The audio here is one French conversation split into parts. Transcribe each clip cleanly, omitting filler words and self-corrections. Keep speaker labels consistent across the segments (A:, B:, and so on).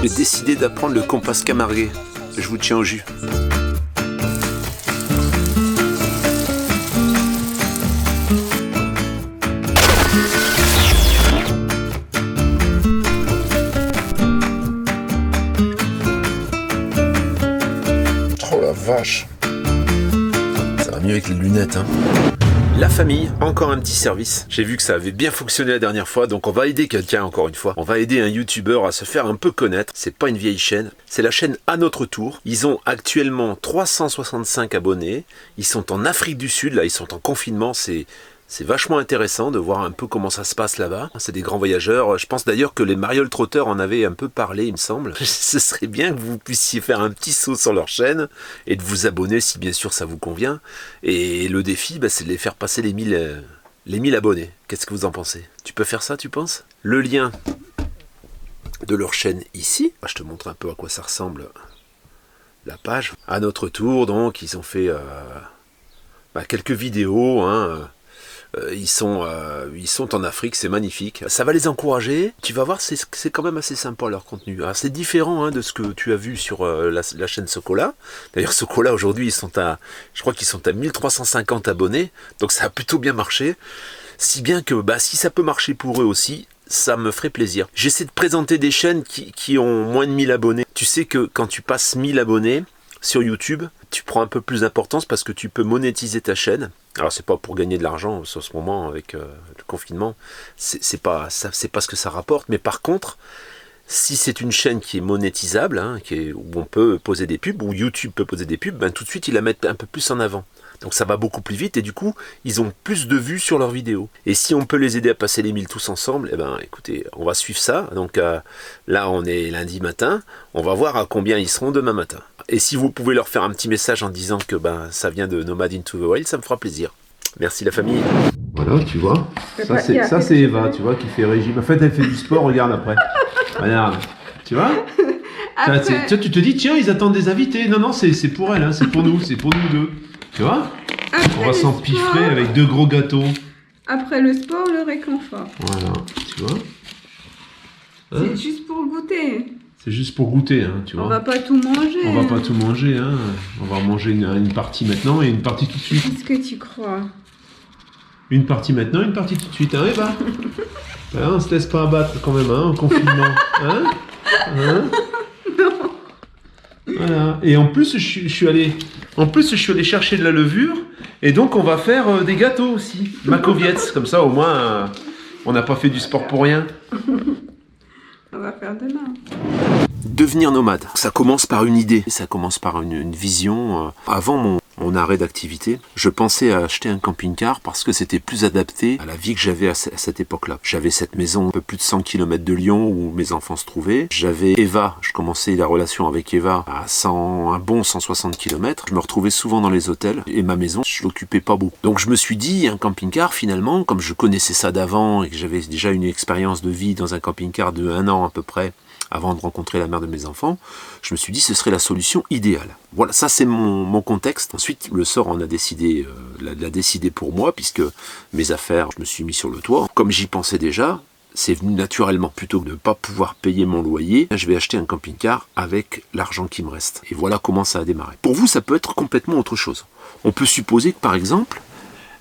A: J'ai décidé d'apprendre le compas camarguais. Je vous tiens au jus. Oh la vache! Ça va mieux avec les lunettes, hein. La famille, encore un petit service. J'ai vu que ça avait bien fonctionné la dernière fois, donc on va aider quelqu'un encore une fois. On va aider un youtubeur à se faire un peu connaître. C'est pas une vieille chaîne, c'est la chaîne À Notre Tour. Ils ont actuellement 365 abonnés. Ils sont en Afrique du Sud, là ils sont en confinement, c'est vachement intéressant de voir un peu comment ça se passe là-bas. C'est des grands voyageurs. Je pense d'ailleurs que les Mariole Trotteurs en avaient un peu parlé, il me semble. Ce serait bien que vous puissiez faire un petit saut sur leur chaîne et de vous abonner si bien sûr ça vous convient. Et le défi, c'est de les faire passer les 1000 abonnés. Qu'est-ce que vous en pensez? Tu peux faire ça, tu penses? Le lien de leur chaîne ici. Je te montre un peu à quoi ça ressemble la page. À Notre Tour, donc, ils ont fait quelques vidéos, hein. Ils sont en Afrique, c'est magnifique. Ça va les encourager. Tu vas voir, c'est quand même assez sympa leur contenu. Alors, c'est différent de ce que tu as vu sur la chaîne Sokola. D'ailleurs, Sokola aujourd'hui, je crois qu'ils sont à 1350 abonnés. Donc ça a plutôt bien marché. Si bien que si ça peut marcher pour eux aussi, ça me ferait plaisir. J'essaie de présenter des chaînes qui ont moins de 1000 abonnés. Tu sais que quand tu passes 1000 abonnés sur YouTube, tu prends un peu plus d'importance parce que tu peux monétiser ta chaîne. Alors c'est pas pour gagner de l'argent en ce moment avec le confinement, c'est pas ce que ça rapporte, mais par contre, si c'est une chaîne qui est monétisable, hein, où on peut poser des pubs, où YouTube peut poser des pubs, tout de suite ils la mettent un peu plus en avant. Donc ça va beaucoup plus vite et du coup, ils ont plus de vues sur leurs vidéos. Et si on peut les aider à passer les 1000 tous ensemble, écoutez, on va suivre ça. Donc là, on est lundi matin, on va voir à combien ils seront demain matin. Et si vous pouvez leur faire un petit message en disant que ça vient de Nomad into the Wild, ça me fera plaisir. Merci la famille. Voilà, tu vois, ça c'est Eva, tu vois, qui fait régime. En fait, elle fait du sport, regarde après. Regarde, tu vois. Tu te dis, tiens, ils attendent des invités. Non, c'est pour elle, hein, c'est pour nous deux. Tu vois? On va s'empiffrer avec 2 gros gâteaux.
B: Après le sport, le réconfort.
A: Voilà, tu vois?
B: Hein? C'est juste pour goûter.
A: C'est juste pour goûter, hein, tu vois.
B: On va pas tout manger.
A: On va pas tout manger, hein. On va manger une partie maintenant et une partie tout de suite.
B: Qu'est-ce que tu crois?
A: Une partie maintenant, une partie tout de suite, hein, Eva? On se laisse pas abattre quand même, hein, en confinement. Hein?
B: Non.
A: Voilà. Et en plus, je suis allé chercher de la levure. Et donc, on va faire des gâteaux aussi. Makovietz. Comme ça, au moins, on n'a pas fait du sport pour rien.
B: On va faire demain.
A: Devenir nomade, ça commence par une idée, ça commence par une vision. Avant mon arrêt d'activité, je pensais à acheter un camping-car parce que c'était plus adapté à la vie que j'avais à cette époque-là. J'avais cette maison un peu plus de 100 km de Lyon où mes enfants se trouvaient. J'avais Eva, je commençais la relation avec Eva à un bon 160 km. Je me retrouvais souvent dans les hôtels et ma maison, je l'occupais pas beaucoup. Donc je me suis dit, un camping-car finalement, comme je connaissais ça d'avant et que j'avais déjà une expérience de vie dans un camping-car de 1 an à peu près, avant de rencontrer la mère de mes enfants, je me suis dit ce serait la solution idéale. Voilà, ça c'est mon contexte. Ensuite, le sort en a décidé, l'a décidé pour moi, puisque mes affaires, je me suis mis sur le toit. Comme j'y pensais déjà, c'est venu naturellement. Plutôt que de ne pas pouvoir payer mon loyer, je vais acheter un camping-car avec l'argent qui me reste. Et voilà comment ça a démarré. Pour vous, ça peut être complètement autre chose. On peut supposer que par exemple,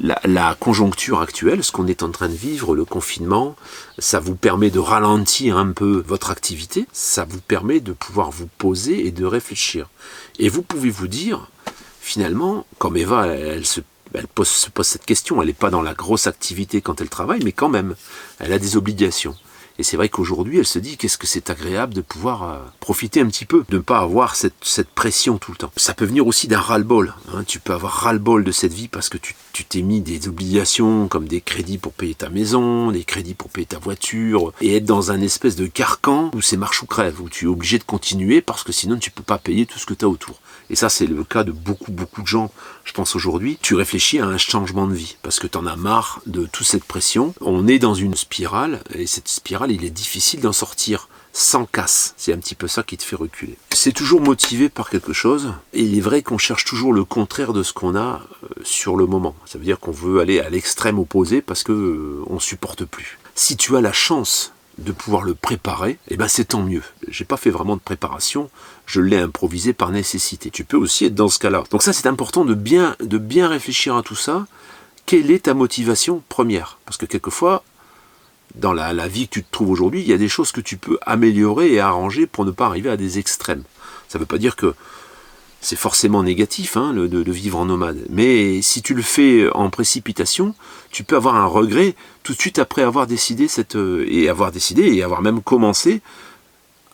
A: la conjoncture actuelle, ce qu'on est en train de vivre, le confinement, ça vous permet de ralentir un peu votre activité, ça vous permet de pouvoir vous poser et de réfléchir. Et vous pouvez vous dire, finalement, comme Eva, elle se pose cette question, elle n'est pas dans la grosse activité quand elle travaille, mais quand même, elle a des obligations. Et c'est vrai qu'aujourd'hui, elle se dit qu'est-ce que c'est agréable de pouvoir profiter un petit peu, de ne pas avoir cette pression tout le temps. Ça peut venir aussi d'un ras-le-bol. Hein. Tu peux avoir ras-le-bol de cette vie parce que tu t'es mis des obligations comme des crédits pour payer ta maison, des crédits pour payer ta voiture, et être dans un espèce de carcan où c'est marche ou crève, où tu es obligé de continuer parce que sinon tu peux pas payer tout ce que tu as autour. Et ça, c'est le cas de beaucoup de gens, je pense aujourd'hui. Tu réfléchis à un changement de vie parce que tu en as marre de toute cette pression. On est dans une spirale et cette spirale, il est difficile d'en sortir sans casse. C'est un petit peu ça qui te fait reculer. C'est toujours motivé par quelque chose et il est vrai qu'on cherche toujours le contraire de ce qu'on a sur le moment. Ça veut dire qu'on veut aller à l'extrême opposé parce que on supporte plus. Si tu as la chance de pouvoir le préparer, eh ben c'est tant mieux. J'ai pas fait vraiment de préparation, je l'ai improvisé par nécessité. Tu peux aussi être dans ce cas-là. Donc ça, c'est important de bien réfléchir à tout ça. Quelle est ta motivation première? Parce que quelquefois, dans la vie que tu te trouves aujourd'hui, il y a des choses que tu peux améliorer et arranger pour ne pas arriver à des extrêmes. Ça ne veut pas dire que c'est forcément négatif de vivre en nomade. Mais si tu le fais en précipitation, tu peux avoir un regret tout de suite après avoir décidé et avoir même commencé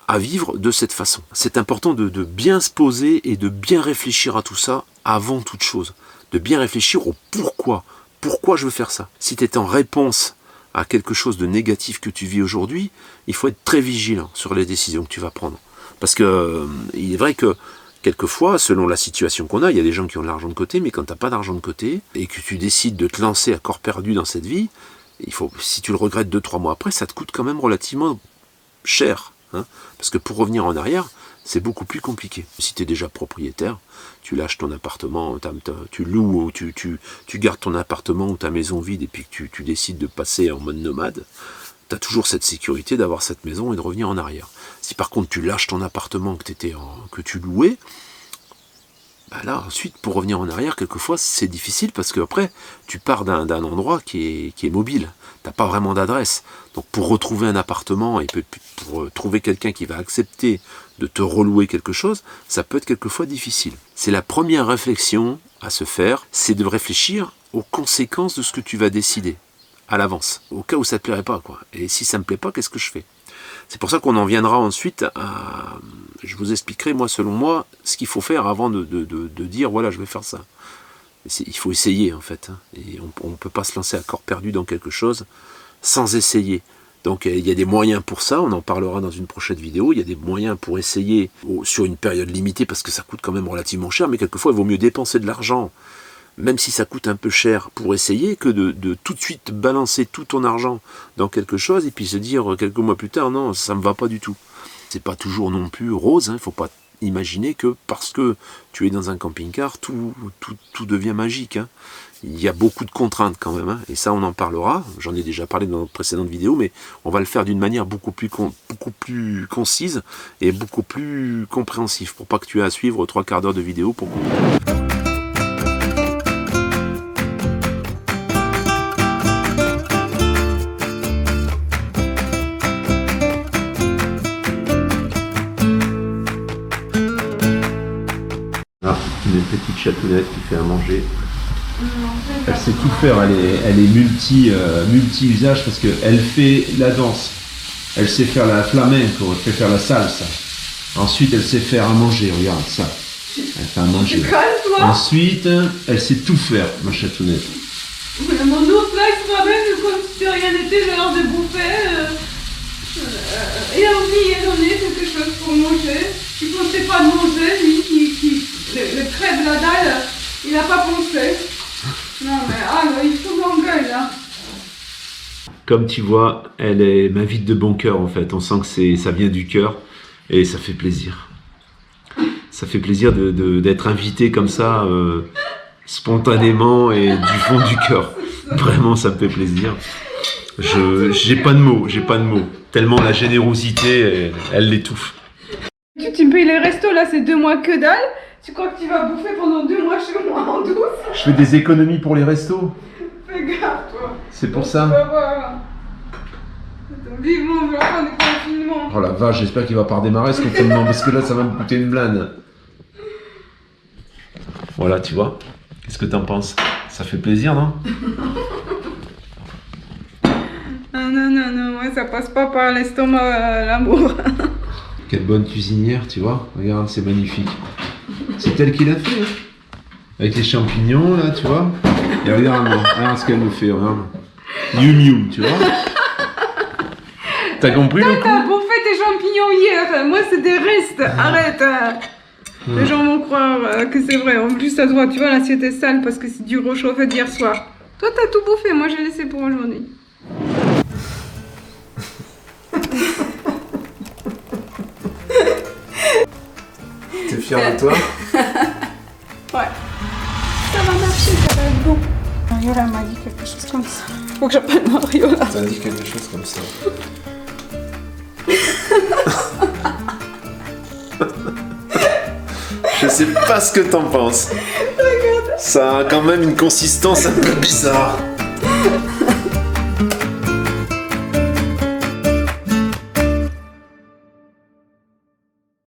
A: à vivre de cette façon. C'est important de bien se poser et de bien réfléchir à tout ça avant toute chose. De bien réfléchir au pourquoi. Pourquoi je veux faire ça? Si tu es en réponse à quelque chose de négatif que tu vis aujourd'hui, il faut être très vigilant sur les décisions que tu vas prendre. Parce que il est vrai que quelquefois, selon la situation qu'on a, il y a des gens qui ont de l'argent de côté, mais quand tu n'as pas d'argent de côté et que tu décides de te lancer à corps perdu dans cette vie, si tu le regrettes 2-3 mois après, ça te coûte quand même relativement cher. Parce que pour revenir en arrière, c'est beaucoup plus compliqué. Si tu es déjà propriétaire, tu lâches ton appartement, tu loues ou tu gardes ton appartement ou ta maison vide et puis que tu décides de passer en mode nomade, tu as toujours cette sécurité d'avoir cette maison et de revenir en arrière. Si par contre tu lâches ton appartement que tu louais, bah là ensuite pour revenir en arrière, quelquefois c'est difficile parce qu'après tu pars d'un endroit qui est mobile, t'as pas vraiment d'adresse. Donc pour retrouver un appartement et pour trouver quelqu'un qui va accepter de te relouer quelque chose, ça peut être quelquefois difficile. C'est la première réflexion à se faire, c'est de réfléchir aux conséquences de ce que tu vas décider à l'avance, au cas où ça ne te plairait pas, quoi. Et si ça ne me plaît pas, qu'est-ce que je fais? C'est pour ça qu'on en viendra ensuite à... Je vous expliquerai, moi, selon moi, ce qu'il faut faire avant de dire, voilà, je vais faire ça. Il faut essayer, en fait. Et on ne peut pas se lancer à corps perdu dans quelque chose sans essayer. Donc, il y a des moyens pour ça, on en parlera dans une prochaine vidéo. Il y a des moyens pour essayer sur une période limitée, parce que ça coûte quand même relativement cher, mais quelquefois, il vaut mieux dépenser de l'argent, même si ça coûte un peu cher pour essayer, que de tout de suite balancer tout ton argent dans quelque chose et puis se dire quelques mois plus tard, non, ça me va pas du tout. C'est pas toujours non plus rose, il faut pas imaginer que parce que tu es dans un camping-car, tout devient magique. Il y a beaucoup de contraintes quand même, et ça on en parlera, j'en ai déjà parlé dans notre précédente vidéo, mais on va le faire d'une manière beaucoup plus concise et beaucoup plus compréhensive, pour pas que tu aies à suivre 3/4 d'heure de vidéo pour comprendre. Une petite chatounette qui fait à manger. Elle sait tout faire, elle est multi-usage parce qu'elle fait la danse, elle sait faire la flamenco, elle fait faire la salsa. Ensuite, elle sait faire à manger, regarde ça. Elle fait à manger. Ensuite, elle sait tout faire, ma chatounette.
B: Mon ours là, il se ramène comme si rien n'était, l'heure de bouffer. Il a envie quelque chose pour manger. Il ne pensait pas de manger, lui qui le crève la dalle, il n'a pas pensé. Non mais il fout l'engueule là.
A: Comme tu vois, elle m'invite de bon cœur en fait. On sent que ça vient du cœur et ça fait plaisir. Ça fait plaisir d'être invité comme ça, spontanément et du fond du cœur. Vraiment, ça me fait plaisir. J'ai pas de mots. Tellement la générosité, elle l'étouffe.
B: Tu me payes les restos là, c'est 2 mois que dalle. Tu crois que tu vas bouffer pendant 2 mois chez moi en douce?
A: Je fais des économies pour les restos.
B: Fais gaffe toi.
A: C'est pour ça.
B: Tu vas voir. Vivement, la fin du confinement.
A: Oh la vache, j'espère qu'il va pas redémarrer ce confinement parce que là ça va me coûter une blinde. Voilà, tu vois. Qu'est-ce que t'en penses? Ça fait plaisir, non?
B: Non, moi ça passe pas par l'estomac l'amour.
A: Quelle bonne cuisinière, tu vois. Regarde, c'est magnifique. C'est elle qui l'a fait, avec les champignons, là, tu vois. Et regarde ce qu'elle me fait, regarde. Miu, tu vois. T'as compris le coup?
B: T'as bouffé tes champignons hier. Moi, c'est des restes. Arrête. Les gens vont croire que c'est vrai. En plus, ça se voit, tu vois, l'assiette est sale parce que c'est du réchauffé d'hier soir. Toi, t'as tout bouffé. Moi, j'ai laissé pour aujourd'hui.
A: T'es fière de toi?
B: Ouais. Ça va marcher, ça va être bon. Mariola m'a dit quelque chose comme ça. Faut que j'appelle Mariola.
A: T'as dit quelque chose comme ça. Je sais pas ce que t'en penses.
B: Regarde.
A: Ça a quand même une consistance un peu bizarre.